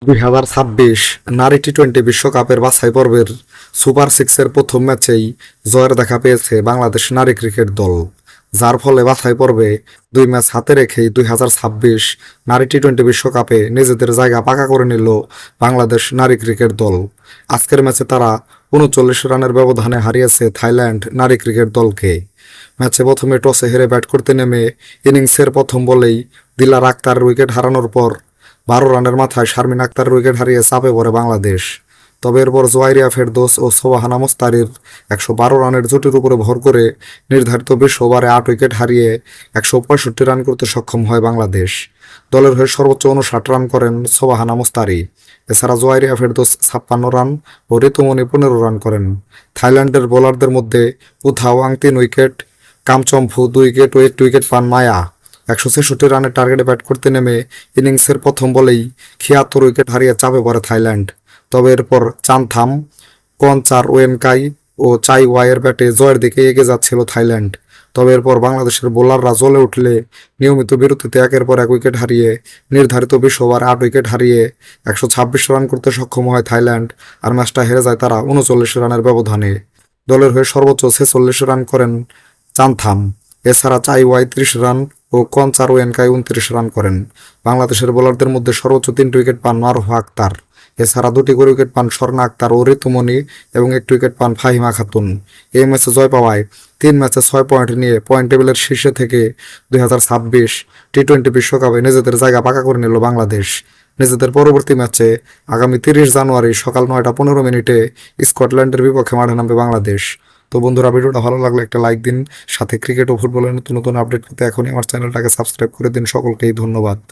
2026 নারী টি-20 বিশ্বকাপের বাছাই পর্বের সুপার সিক্সের প্রথম ম্যাচেই জয়ের দেখা পেয়েছে বাংলাদেশ নারী ক্রিকেট দল, যার ফলে বাছাই পর্বে 2 ম্যাচ হাতে রেখেই 2026 নারী টি-20 বিশ্বকাপে নিজেদের জায়গা পাকা করে নিল বাংলাদেশ নারী ক্রিকেট দল। আজকের ম্যাচে তারা 39 রানের ব্যবধানে হারিয়েছে থাইল্যান্ড নারী ক্রিকেট দলকে। ম্যাচে প্রথমে টসে হেরে ব্যাট করতে নেমে ইনিংসের প্রথম বলেই দিলার আক্তারের উইকেট হারানোর পর 12 রানের মাথায় শারমিন আক্তারের উইকেট হারিয়ে চাপে পড়ে বাংলাদেশ। তবে এরপর জোয়াইরিয়া ফেরদৌস ও সোবাহানা মুস্তারির 112 রানের জুটির উপরে ভর করে নির্ধারিত 20 ওভারে 8 উইকেট হারিয়ে 165 রান করতে সক্ষম হয় বাংলাদেশ। দলের হয়ে সর্বোচ্চ 59 রান করেন সোবাহানা মুস্তারি। এছাড়া জোয়াইরিয়া ফেরদৌস 56 রান ও ঋতুমণি 15 রান করেন। থাইল্যান্ডের বোলারদের মধ্যে পুথাওয়াং 3 উইকেট, কামচম্ফু 2 উইকেট ও 1 উইকেট পান মায়া। 166 রানের টার্গেটে ব্যাট করতে নেমে ইনিংসের প্রথম বলেই 76 উইকেট হারিয়ে চাপে পড়ে থাইল্যান্ড। তবে এরপর চানথাম, কনচার ওয়েনকাই ও চাই ওয়াইয়ের ব্যাটে জয়ের দিকে এগিয়ে যাচ্ছিল থাইল্যান্ড। তবে এরপর বাংলাদেশের বোলাররা জ্বলে উঠলে নিয়মিত বিরতিতে একের পর এক উইকেট হারিয়ে নির্ধারিত 20 ওভারে 8 উইকেট হারিয়ে 126 রান করতে সক্ষম হয় থাইল্যান্ড, আর ম্যাচটা হেরে যায় তারা 39 রানের ব্যবধানে। দলের হয়ে সর্বোচ্চ 46 রান করেন চানথাম। এছাড়া চাই ওয়াই 30 রান ও কনচার ওয়েনকাই 29 রান করেন। বাংলাদেশের বোলারদের মধ্যে সর্বোচ্চ 3টি উইকেট পান মারুফা আক্তার। এছাড়া 2টি করে উইকেট পান স্বর্ণা আক্তার ও ঋতুমণি এবং 1টি উইকেট পান ফাহিমা খাতুন। এই ম্যাচে জয় পাওয়ায় 3 ম্যাচে 6 পয়েন্ট নিয়ে পয়েন্ট টেবিলের শীর্ষে থেকে 2026 টি-20 বিশ্বকাপে নিজেদের জায়গা পাকা করে নিল বাংলাদেশ। নিজেদের পরবর্তী ম্যাচে আগামী 30 জানুয়ারি সকাল 9টা 15 মিনিটে স্কটল্যান্ডের বিপক্ষে মাঠে নামবে বাংলাদেশ। তো বন্ধুরা, ভিডিওটা ভালো লাগলে একটা লাইক দিন, সাথে ক্রিকেট ও ফুটবলের নতুন নতুন আপডেট পেতে এখনই আমার চ্যানেলটাকে সাবস্ক্রাইব করে দিন। সকলকেই ধন্যবাদ।